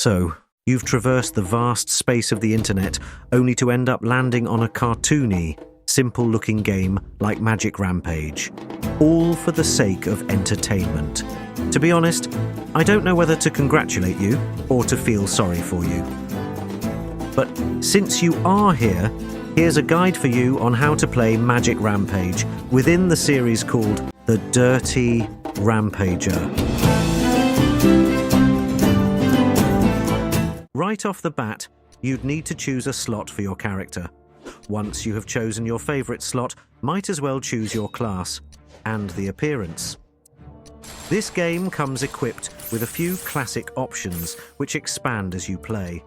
So, you've traversed the vast space of the internet only to end up landing on a cartoony, simple-looking game like Magic Rampage, all for the sake of entertainment. To be honest, I don't know whether to congratulate you or to feel sorry for you. But since you are here, here's a guide for you on how to play Magic Rampage within the series called The Dirty Rampager. Right off the bat, you'd need to choose a slot for your character. Once you have chosen your favourite slot, might as well choose your class and the appearance. This game comes equipped with a few classic options which expand as you play.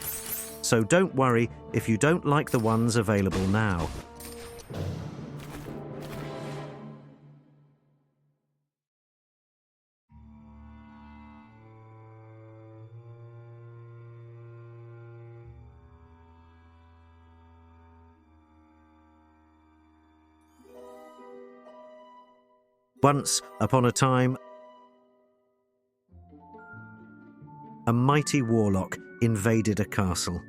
So don't worry if you don't like the ones available now. Once upon a time, a mighty warlock invaded a castle.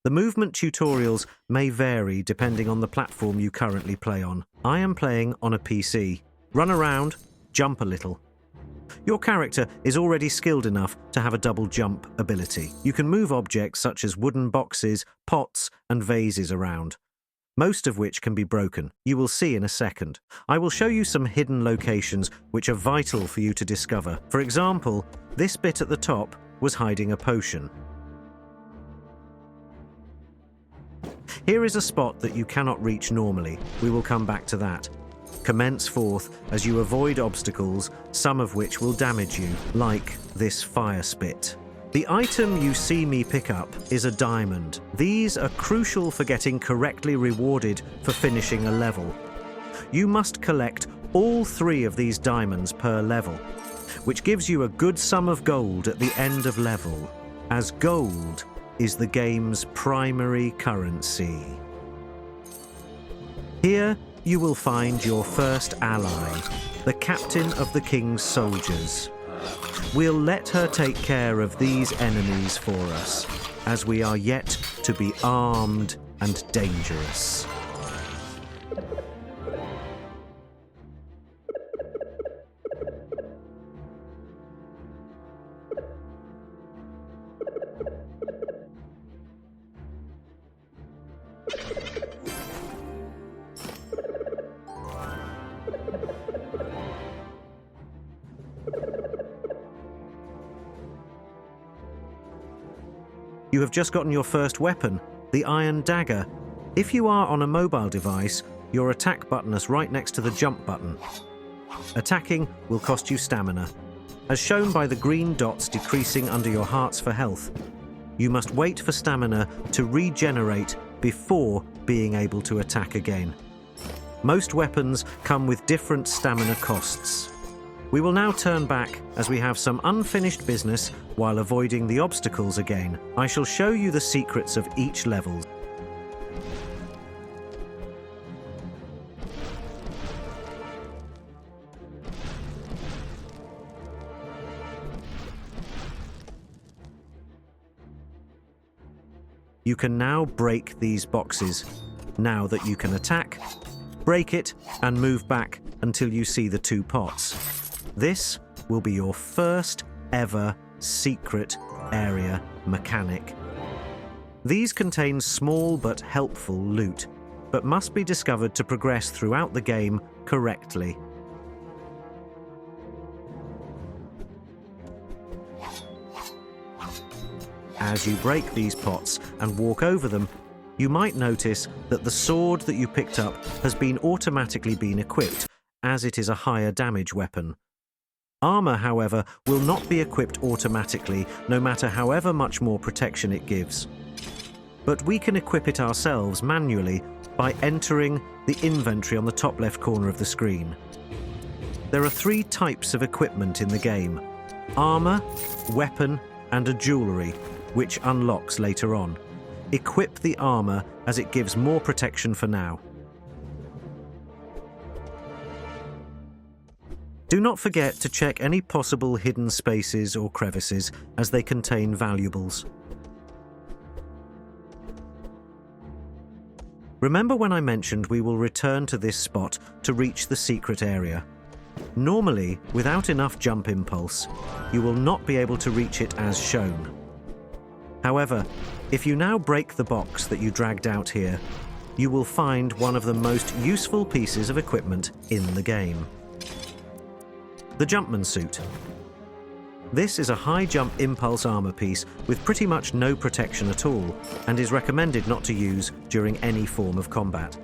The movement tutorials may vary depending on the platform you currently play on. I am playing on a PC. Run around, jump a little. Your character is already skilled enough to have a double jump ability. You can move objects such as wooden boxes, pots, and vases around, most of which can be broken. You will see in a second. I will show you some hidden locations which are vital for you to discover. For example, this bit at the top was hiding a potion. Here is a spot that you cannot reach normally. We will come back to that. Commence forth as you avoid obstacles, some of which will damage you, like this fire spit. The item you see me pick up is a diamond. These are crucial for getting correctly rewarded for finishing a level. You must collect all 3 of these diamonds per level, which gives you a good sum of gold at the end of level, as gold is the game's primary currency. Here you will find your first ally, the captain of the king's soldiers. We'll let her take care of these enemies for us, as we are yet to be armed and dangerous. You have just gotten your first weapon, the Iron Dagger. If you are on a mobile device, your attack button is right next to the jump button. Attacking will cost you stamina, as shown by the green dots decreasing under your hearts for health. You must wait for stamina to regenerate before being able to attack again. Most weapons come with different stamina costs. We will now turn back as we have some unfinished business while avoiding the obstacles again. I shall show you the secrets of each level. You can now break these boxes. Now that you can attack, break it and move back until you see the 2 pots. This will be your first ever secret area mechanic. These contain small but helpful loot, but must be discovered to progress throughout the game correctly. As you break these pots and walk over them, you might notice that the sword that you picked up has been automatically equipped, as it is a higher damage weapon. Armor, however, will not be equipped automatically, no matter however much more protection it gives. But we can equip it ourselves manually by entering the inventory on the top left corner of the screen. There are 3 types of equipment in the game: armor, weapon, and a jewellery, which unlocks later on. Equip the armor as it gives more protection for now. Do not forget to check any possible hidden spaces or crevices, as they contain valuables. Remember when I mentioned we will return to this spot to reach the secret area? Normally, without enough jump impulse, you will not be able to reach it as shown. However, if you now break the box that you dragged out here, you will find one of the most useful pieces of equipment in the game: the Jumpman Suit. This is a high jump impulse armor piece with pretty much no protection at all, and is recommended not to use during any form of combat.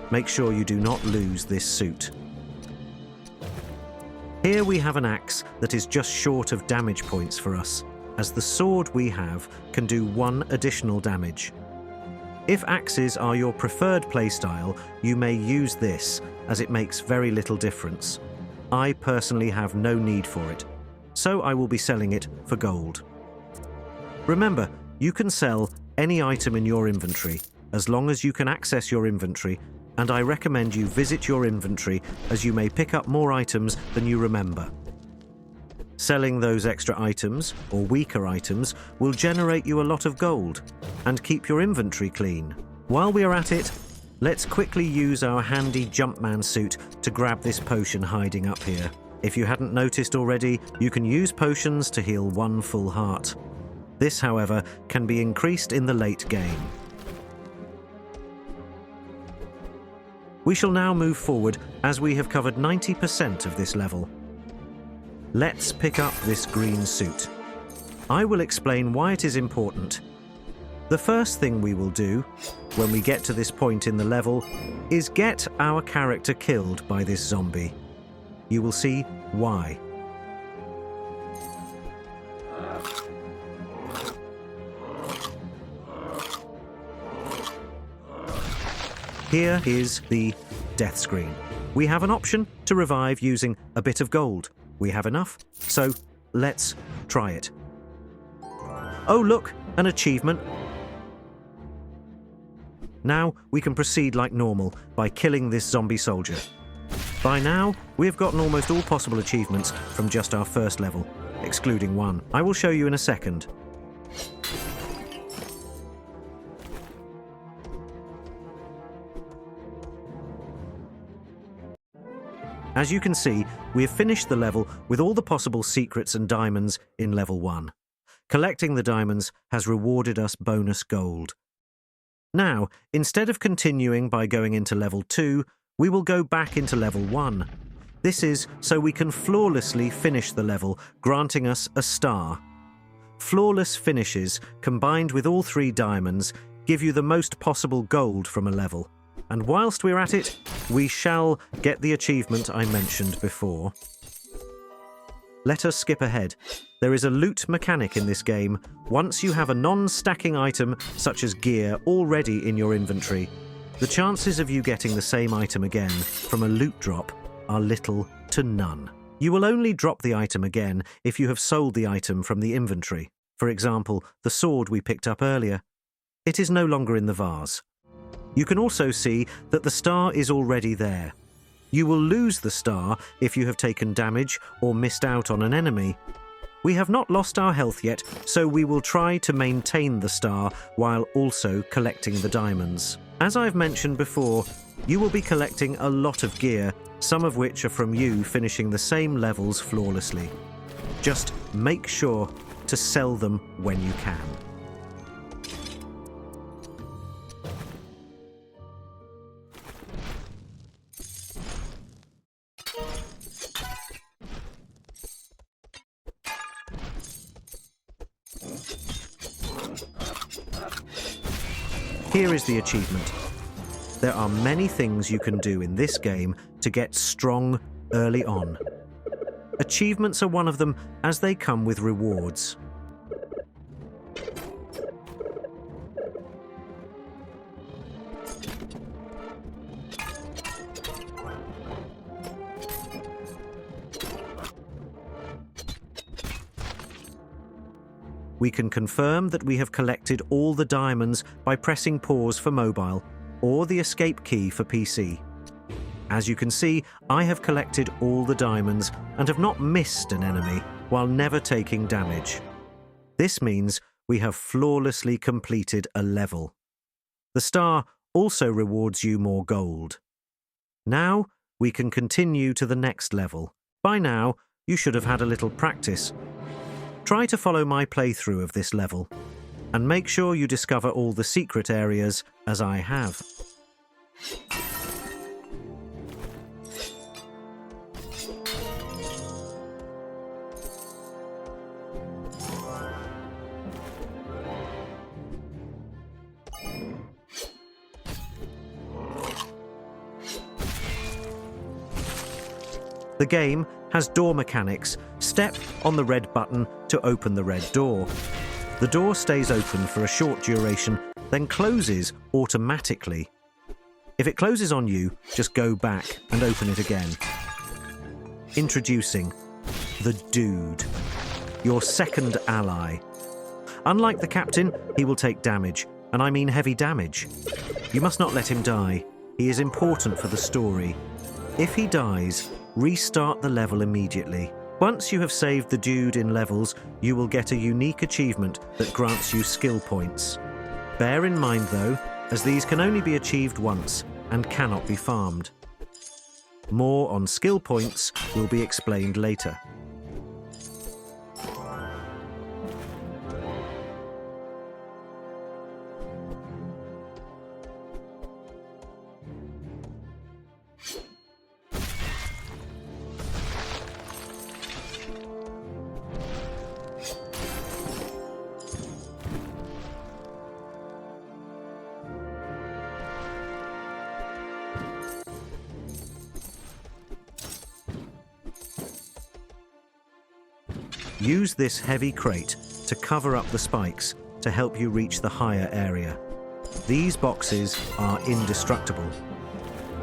Make sure you do not lose this suit. Here we have an axe that is just short of damage points for us, as the sword we have can do 1 additional damage. If axes are your preferred playstyle, you may use this, as it makes very little difference. I personally have no need for it, so I will be selling it for gold. Remember, you can sell any item in your inventory, as long as you can access your inventory, and I recommend you visit your inventory, as you may pick up more items than you remember. Selling those extra items, or weaker items, will generate you a lot of gold, and keep your inventory clean. While we are at it, let's quickly use our handy Jumpman Suit to grab this potion hiding up here. If you hadn't noticed already, you can use potions to heal 1 full heart. This, however, can be increased in the late game. We shall now move forward, as we have covered 90% of this level. Let's pick up this green suit. I will explain why it is important. The first thing we will do, when we get to this point in the level, is get our character killed by this zombie. You will see why. Here is the death screen. We have an option to revive using a bit of gold. We have enough, so let's try it. Oh look, an achievement. Now we can proceed like normal by killing this zombie soldier. By now, we have gotten almost all possible achievements from just our first level, excluding one. I will show you in a second. As you can see, we have finished the level with all the possible secrets and diamonds in level 1. Collecting the diamonds has rewarded us bonus gold. Now, instead of continuing by going into level 2, we will go back into level 1. This is so we can flawlessly finish the level, granting us a star. Flawless finishes, combined with all 3 diamonds, give you the most possible gold from a level. And whilst we're at it, we shall get the achievement I mentioned before. Let us skip ahead. There is a loot mechanic in this game. Once you have a non-stacking item, such as gear, already in your inventory, the chances of you getting the same item again from a loot drop are little to none. You will only drop the item again if you have sold the item from the inventory. For example, the sword we picked up earlier. It is no longer in the vase. You can also see that the star is already there. You will lose the star if you have taken damage or missed out on an enemy. We have not lost our health yet, so we will try to maintain the star while also collecting the diamonds. As I've mentioned before, you will be collecting a lot of gear, some of which are from you finishing the same levels flawlessly. Just make sure to sell them when you can. Here is the achievement. There are many things you can do in this game to get strong early on. Achievements are one of them, as they come with rewards. We can confirm that we have collected all the diamonds by pressing pause for mobile or the escape key for PC. As you can see, I have collected all the diamonds and have not missed an enemy while never taking damage. This means we have flawlessly completed a level. The star also rewards you more gold. Now we can continue to the next level. By now, you should have had a little practice. Try to follow my playthrough of this level, and make sure you discover all the secret areas as I have. The game has door mechanics. Step on the red button to open the red door. The door stays open for a short duration, then closes automatically. If it closes on you, just go back and open it again. Introducing the Dude, your second ally. Unlike the captain, he will take damage, and I mean heavy damage. You must not let him die. He is important for the story. If he dies, restart the level immediately. Once you have saved the Dude in levels, you will get a unique achievement that grants you skill points. Bear in mind though, as these can only be achieved once and cannot be farmed. More on skill points will be explained later. Use this heavy crate to cover up the spikes to help you reach the higher area. These boxes are indestructible.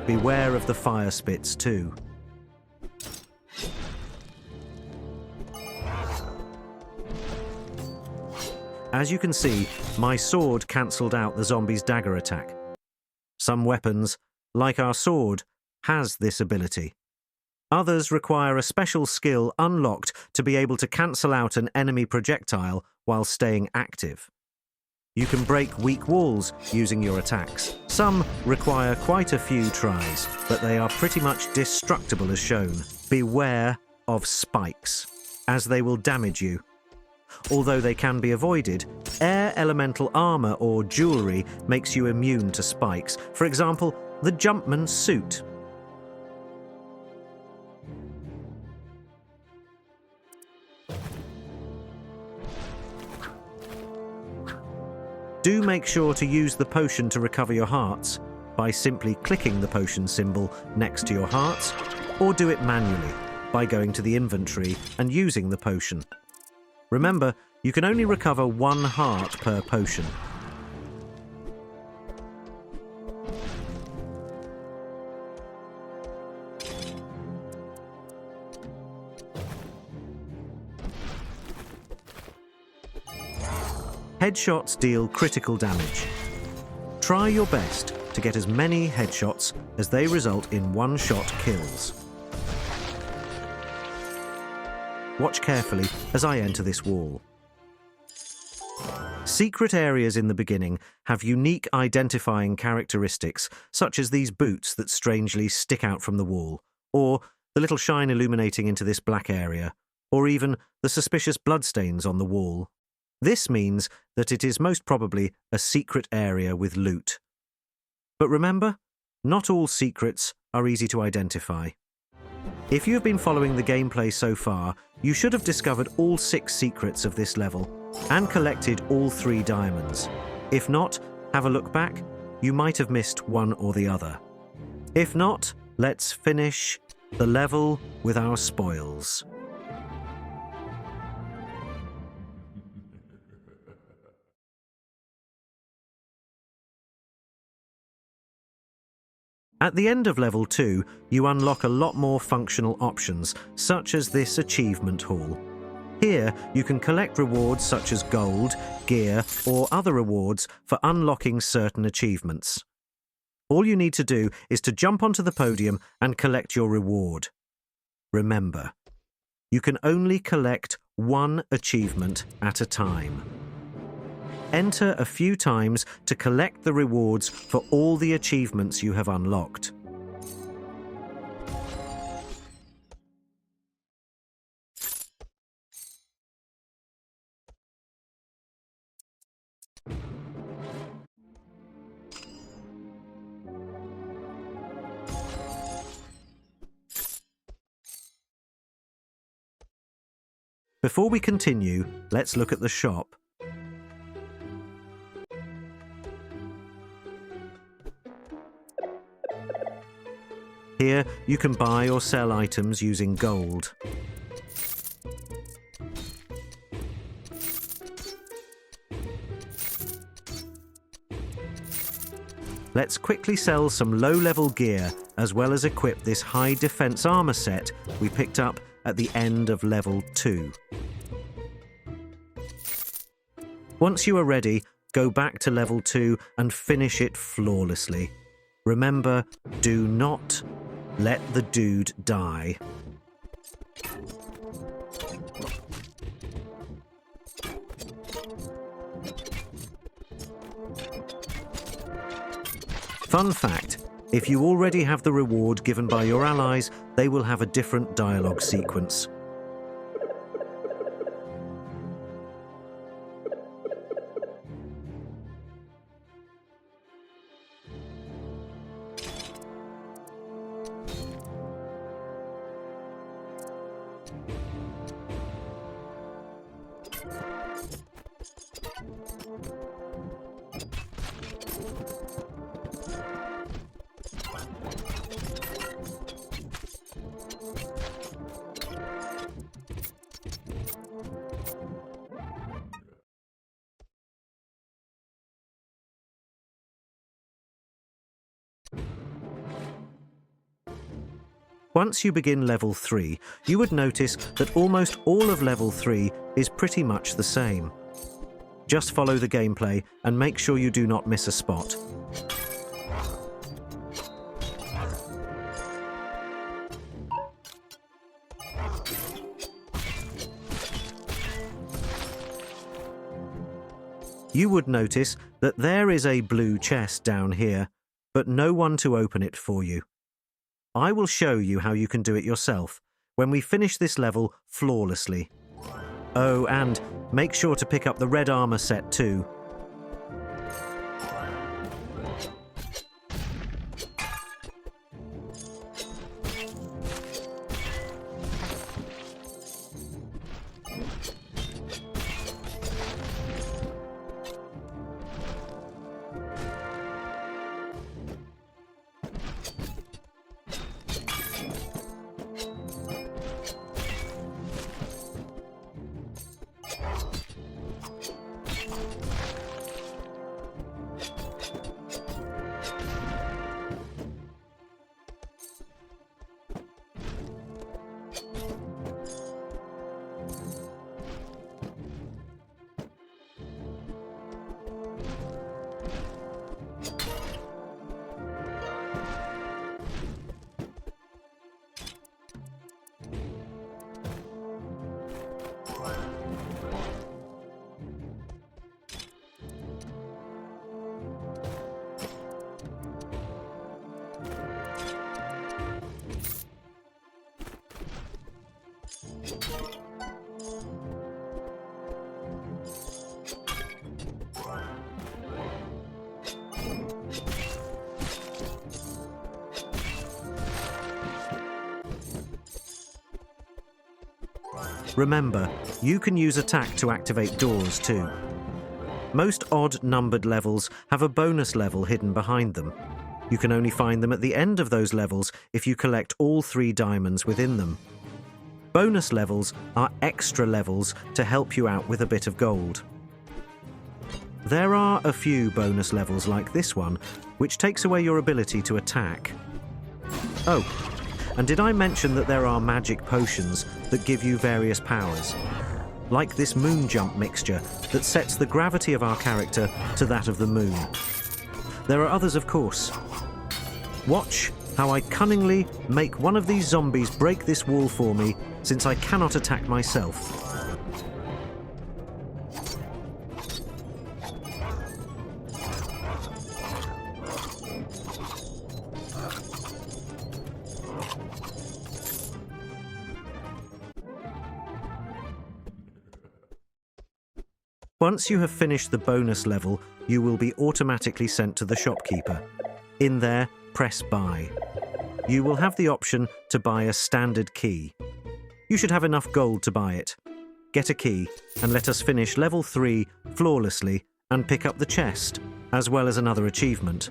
Beware of the fire spits too. As you can see, my sword cancelled out the zombie's dagger attack. Some weapons, like our sword, has this ability. Others require a special skill unlocked to be able to cancel out an enemy projectile while staying active. You can break weak walls using your attacks. Some require quite a few tries, but they are pretty much destructible as shown. Beware of spikes, as they will damage you. Although they can be avoided, air elemental armor or jewelry makes you immune to spikes. For example, the Jumpman Suit. Do make sure to use the potion to recover your hearts by simply clicking the potion symbol next to your hearts, or do it manually by going to the inventory and using the potion. Remember, you can only recover 1 heart per potion. Headshots deal critical damage. Try your best to get as many headshots as they result in one-shot kills. Watch carefully as I enter this wall. Secret areas in the beginning have unique identifying characteristics, such as these boots that strangely stick out from the wall, or the little shine illuminating into this black area, or even the suspicious bloodstains on the wall. This means that it is most probably a secret area with loot. But remember, not all secrets are easy to identify. If you have been following the gameplay so far, you should have discovered all 6 secrets of this level and collected all 3 diamonds. If not, have a look back. You might have missed one or the other. If not, let's finish the level with our spoils. At the end of level 2, you unlock a lot more functional options, such as this achievement hall. Here, you can collect rewards such as gold, gear, or other rewards for unlocking certain achievements. All you need to do is to jump onto the podium and collect your reward. Remember, you can only collect one achievement at a time. Enter a few times to collect the rewards for all the achievements you have unlocked. Before we continue, let's look at the shop. Here, you can buy or sell items using gold. Let's quickly sell some low-level gear, as well as equip this high defense armor set we picked up at the end of level 2. Once you are ready, go back to level 2 and finish it flawlessly. Remember, do not let the dude die. Fun fact, if you already have the reward given by your allies, they will have a different dialogue sequence. Once you begin level 3, you would notice that almost all of level 3 is pretty much the same. Just follow the gameplay and make sure you do not miss a spot. You would notice that there is a blue chest down here, but no one to open it for you. I will show you how you can do it yourself when we finish this level flawlessly. Oh, and make sure to pick up the red armor set too. Remember, you can use attack to activate doors too. Most odd-numbered levels have a bonus level hidden behind them. You can only find them at the end of those levels if you collect all 3 diamonds within them. Bonus levels are extra levels to help you out with a bit of gold. There are a few bonus levels like this one, which takes away your ability to attack. Oh, and did I mention that there are magic potions that give you various powers? Like this moon jump mixture that sets the gravity of our character to that of the moon. There are others, of course. Watch how I cunningly make one of these zombies break this wall for me, since I cannot attack myself. Once you have finished the bonus level, you will be automatically sent to the shopkeeper. In there, press buy. You will have the option to buy a standard key. You should have enough gold to buy it. Get a key, and let us finish level 3 flawlessly and pick up the chest, as well as another achievement.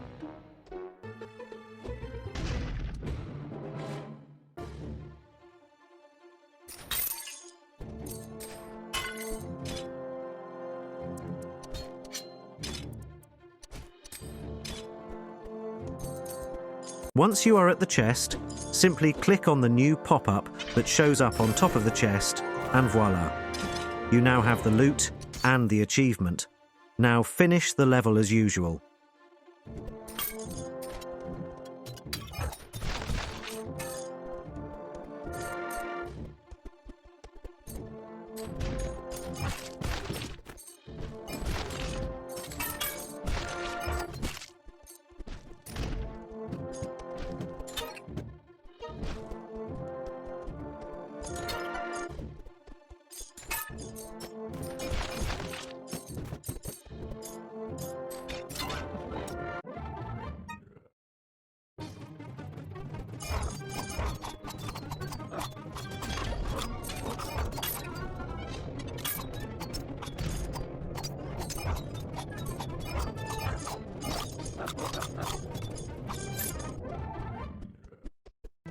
Once you are at the chest, simply click on the new pop-up that shows up on top of the chest, and voila. You now have the loot and the achievement. Now finish the level as usual.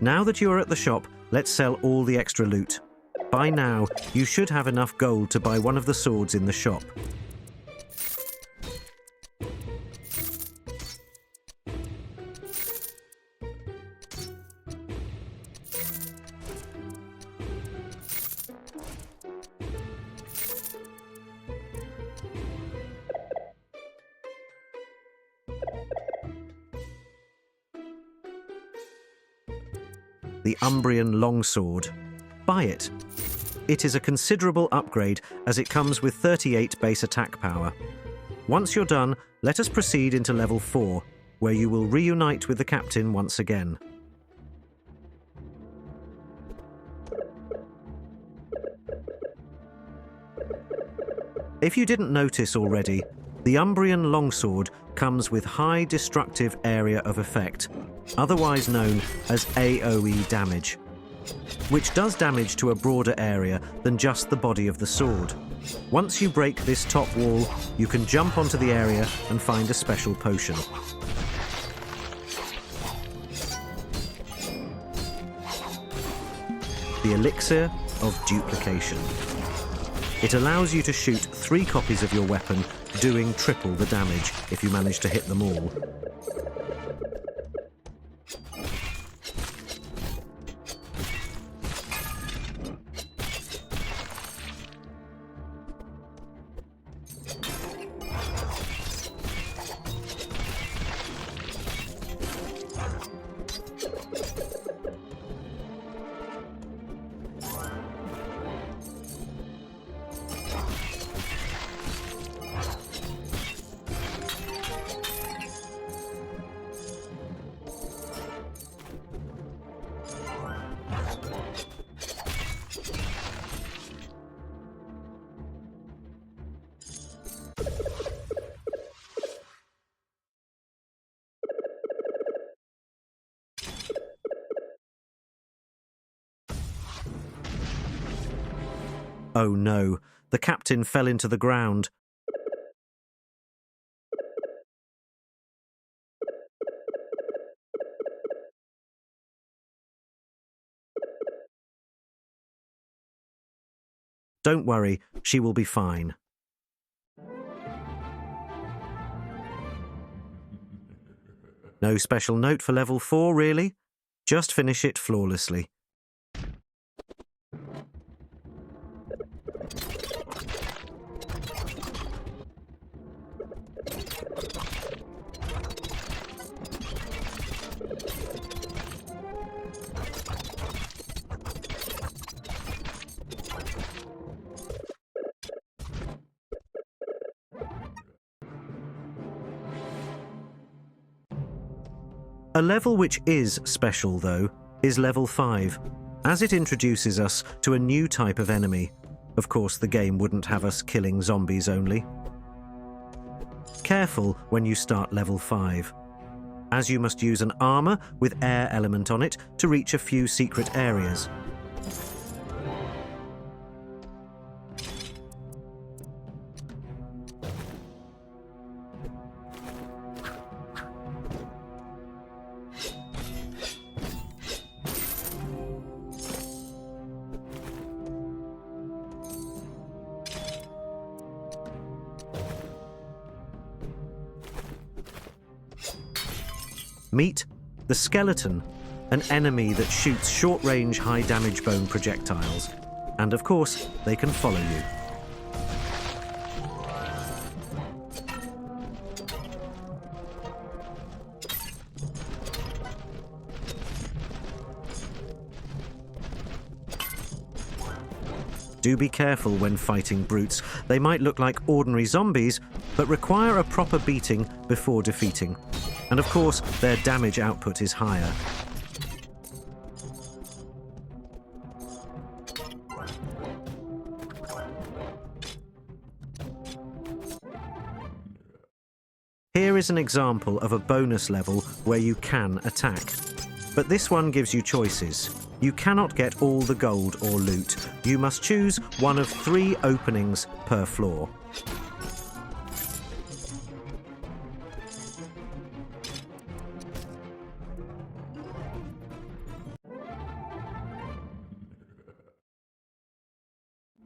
Now that you are at the shop, let's sell all the extra loot. By now, you should have enough gold to buy one of the swords in the shop. The Umbrian Longsword. Buy it. It is a considerable upgrade as it comes with 38 base attack power. Once you're done, let us proceed into level 4, where you will reunite with the captain once again. If you didn't notice already, the Umbrian Longsword comes with high destructive area of effect, otherwise known as AoE damage, which does damage to a broader area than just the body of the sword. Once you break this top wall, you can jump onto the area and find a special potion. The Elixir of Duplication. It allows you to shoot 3 copies of your weapon, doing triple the damage if you manage to hit them all. Oh no, the captain fell into the ground. Don't worry, she will be fine. No special note for level 4, really? Just finish it flawlessly. A level which is special, though, is level 5, as it introduces us to a new type of enemy. Of course, the game wouldn't have us killing zombies only. Careful when you start level 5, as you must use an armor with air element on it to reach a few secret areas. Meet the Skeleton, an enemy that shoots short-range, high-damage bone projectiles. And of course, they can follow you. Do be careful when fighting brutes. They might look like ordinary zombies, but require a proper beating before defeating. And of course, their damage output is higher. Here is an example of a bonus level where you can attack. But this one gives you choices. You cannot get all the gold or loot. You must choose one of 3 openings per floor.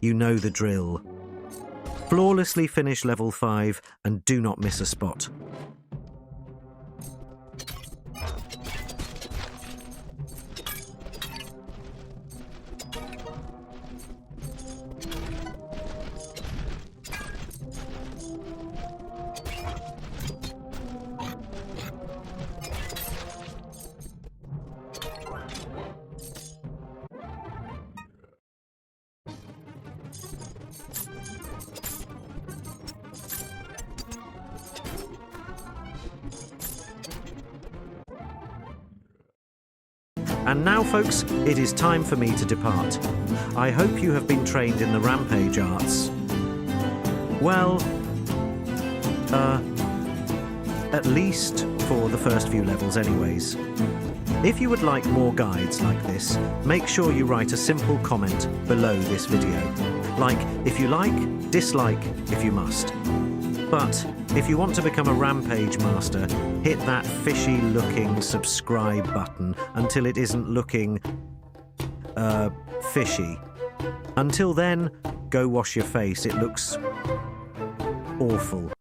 You know the drill. Flawlessly finish level 5 and do not miss a spot. And now, folks, it is time for me to depart. I hope you have been trained in the Rampage arts. Well, at least for the first few levels anyways. If you would like more guides like this, make sure you write a simple comment below this video. Like if you like, dislike if you must. But if you want to become a Rampage Master, hit that fishy-looking subscribe button until it isn't looking, fishy. Until then, go wash your face. It looks awful.